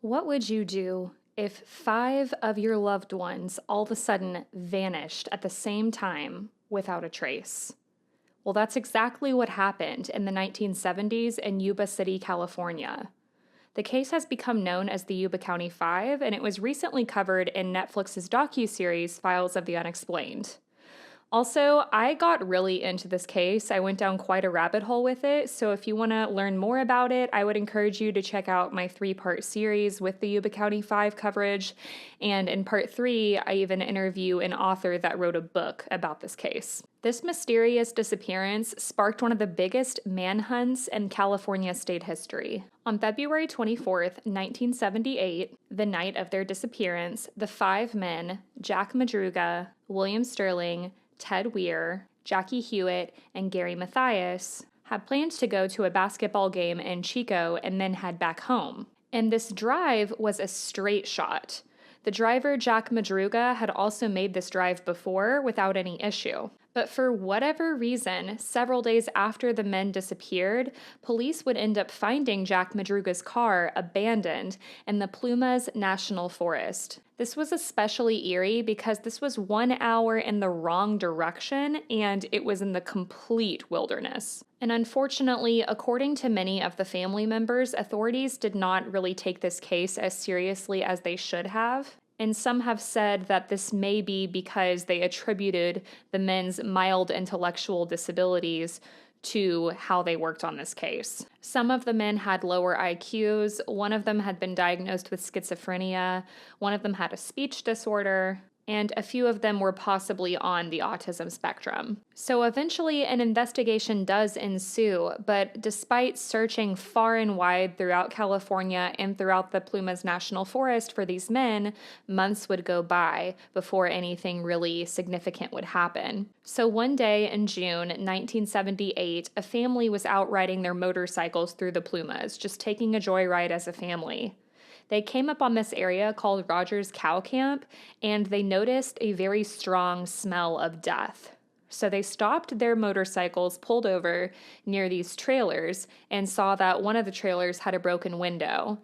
What would you do if 5 of your loved ones all of a sudden vanished at the same time without a trace? Well, that's exactly what happened in the 1970s in Yuba City, California. The case has become known as the Yuba County Five, and it was recently covered in Netflix's docuseries Files of the Unexplained. Also, I got really into this case. I went down quite a rabbit hole with it, so if you want to learn more about it, I would encourage you to check out my 3-part series with the Yuba County 5 coverage. And in part 3, I even interview an author that wrote a book about this case. This mysterious disappearance sparked one of the biggest manhunts in California state history. On February 24th, 1978, the night of their disappearance, the 5 men, Jack Madruga, William Sterling, Ted Weir, Jackie Hewitt, and Gary Mathias had planned to go to a basketball game in Chico and then head back home. And this drive was a straight shot. The driver, Jack Madruga, had also made this drive before without any issue. But for whatever reason, several days after the men disappeared, police would end up finding Jack Madruga's car abandoned in the Plumas National Forest. This was especially eerie because this was 1 hour in the wrong direction and it was in the complete wilderness. And unfortunately, according to many of the family members, authorities did not really take this case as seriously as they should have. And some have said that this may be because they attributed the men's mild intellectual disabilities to how they worked on this case. Some of the men had lower IQs, one of them had been diagnosed with schizophrenia, one of them had a speech disorder, and a few of them were possibly on the autism spectrum. So eventually an investigation does ensue, but despite searching far and wide throughout California and throughout the Plumas National Forest for these men, months would go by before anything really significant would happen. So one day in June 1978, a family was out riding their motorcycles through the Plumas, just taking a joyride as a family. They came up on this area called Rogers Cow Camp, and they noticed a very strong smell of death. So they stopped their motorcycles, pulled over near these trailers, and saw that one of the trailers had a broken window.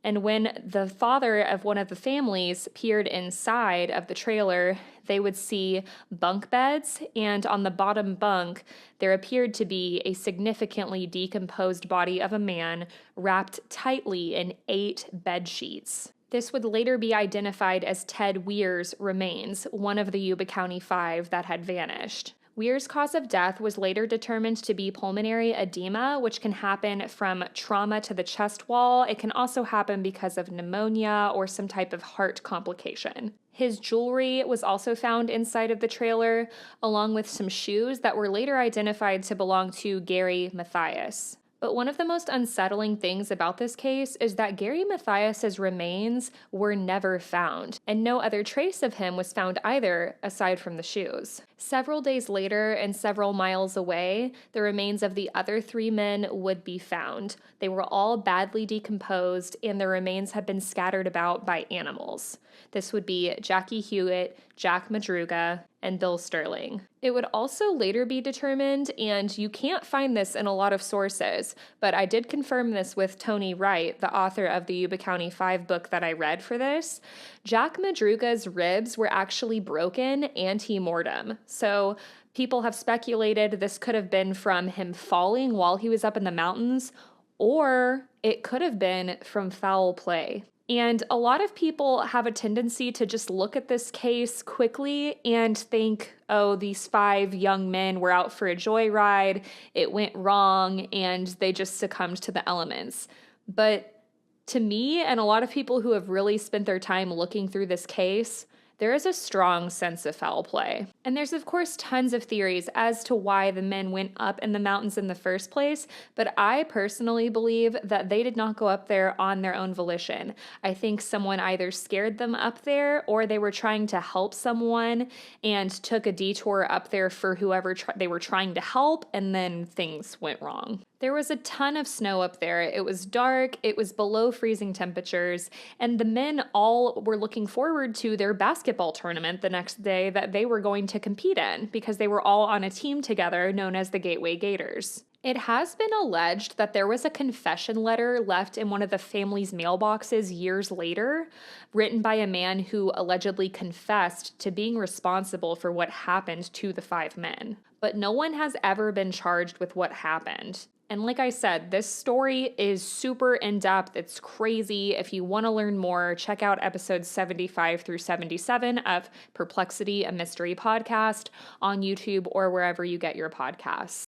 And when the father of one of the families peered inside of the trailer, they would see bunk beds, and on the bottom bunk, there appeared to be a significantly decomposed body of a man wrapped tightly in 8 bed sheets. This would later be identified as Ted Weir's remains, one of the Yuba County 5 that had vanished. Weir's cause of death was later determined to be pulmonary edema, which can happen from trauma to the chest wall. It can also happen because of pneumonia or some type of heart complication. His jewelry was also found inside of the trailer, along with some shoes that were later identified to belong to Gary Mathias. But one of the most unsettling things about this case is that Gary Mathias's remains were never found, and no other trace of him was found either, aside from the shoes. Several days later, and several miles away, the remains of the other 3 men would be found. They were all badly decomposed, and their remains had been scattered about by animals. This would be Jackie Hewitt, Jack Madruga, and Bill Sterling. It would also later be determined, and you can't find this in a lot of sources, but I did confirm this with Tony Wright, the author of the Yuba County 5 book that I read for this. Jack Madruga's ribs were actually broken ante-mortem. So people have speculated this could have been from him falling while he was up in the mountains, or it could have been from foul play. And a lot of people have a tendency to just look at this case quickly and think, oh, these 5 young men were out for a joyride, it went wrong, and they just succumbed to the elements. But to me, and a lot of people who have really spent their time looking through this case, there is a strong sense of foul play. And there's, of course, tons of theories as to why the men went up in the mountains in the first place, but I personally believe that they did not go up there on their own volition. I think someone either scared them up there, or they were trying to help someone and took a detour up there for whoever they were trying to help, and then things went wrong. There was a ton of snow up there. It was dark, it was below freezing temperatures, and the men all were looking forward to their basketball tournament the next day that they were going to compete in because they were all on a team together known as the Gateway Gators. It has been alleged that there was a confession letter left in one of the family's mailboxes years later, written by a man who allegedly confessed to being responsible for what happened to the 5 men. But no one has ever been charged with what happened. And like I said, this story is super in depth. It's crazy. If you want to learn more, check out episodes 75 through 77 of Perplexity, a mystery podcast on YouTube or wherever you get your podcasts.